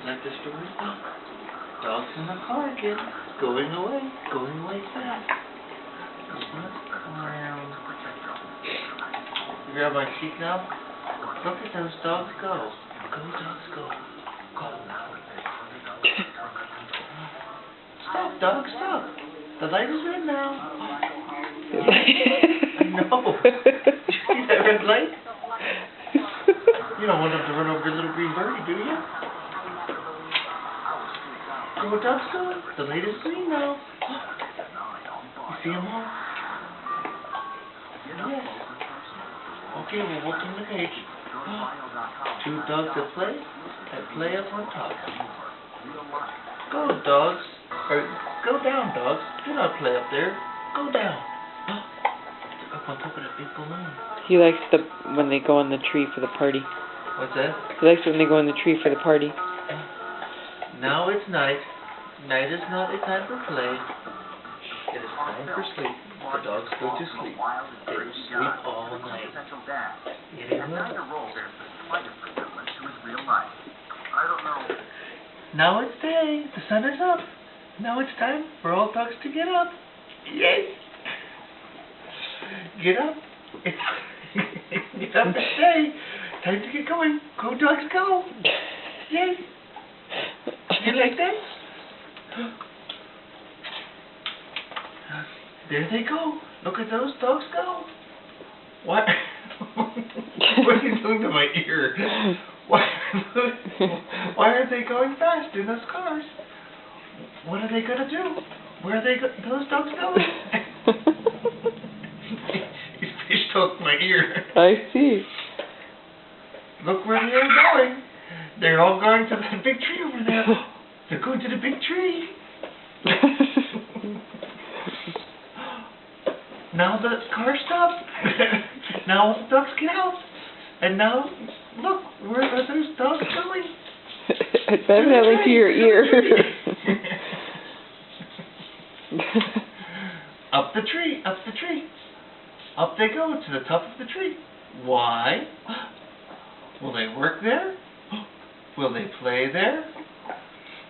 Like the story? Dog's in the car again. Going away fast. You grab my seat now? Look at those dogs go. Go, dogs, go. Go. Stop, dog, stop. The light is red now. I know. You see that red light? You don't want them to run over your little green birdie, do you? Go, dogs, go. The light is green now. You see them all? Yes. Okay, we're walking the cage. Two dogs at play up on top. Go, dogs. Or, go down, dogs. Do not play up there. Go down. Up on top of that big balloon. He likes when they go on the tree for the party. What's that? He likes when they go on the tree for the party. Now it's night. Night is not a time for play. It is time for sleep. The dogs go to sleep. They will sleep all night. Now it's day. The sun is up. Now it's time for all dogs to get up. Yay! Get up. Get up, it's day. Time to get going. Go, dogs, go. Yay! You like that? There they go. Look at those dogs go. What? What are you doing to my ear? Why are they going fast in those cars? What are they gonna do? Where are those dogs going? You fished off my ear. I see. Look where they're going. They're all going to that big tree over there. They're going to the big tree. Now the car stops. Now all the dogs get out. And now, look, where are those dogs going? It's evidently to your ear. Up the tree, up the tree. Up they go to the top of the tree. Why? Will they work there? Will they play there?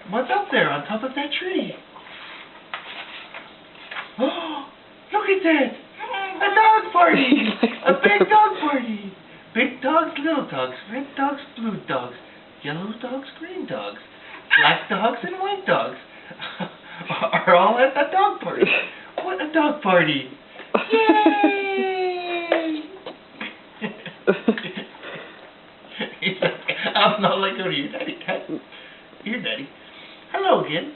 What's up there on top of that tree? Oh, look at that! A dog party! A big dog party! Big dogs, little dogs, red dogs, blue dogs, yellow dogs, green dogs, black dogs, and white dogs are all at a dog party. What a dog party! Yay! I'm not like, go to your daddy. Your daddy. Hello again.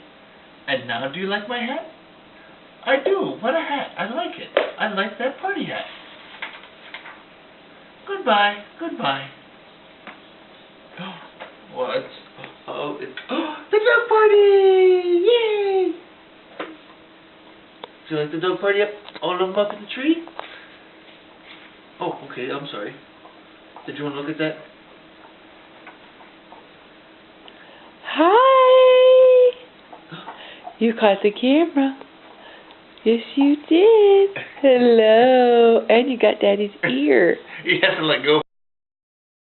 And now, do you like my hat? I do. What a hat. I like it. I like that party hat. Goodbye. Goodbye. What? Oh, it's the dog party! Yay! Do you like the dog party? All of them up in the tree? Oh, okay. I'm sorry. Did you want to look at that? Hi! You caught the camera. Yes, you did. Hello. And you got Daddy's ear. He has to let go.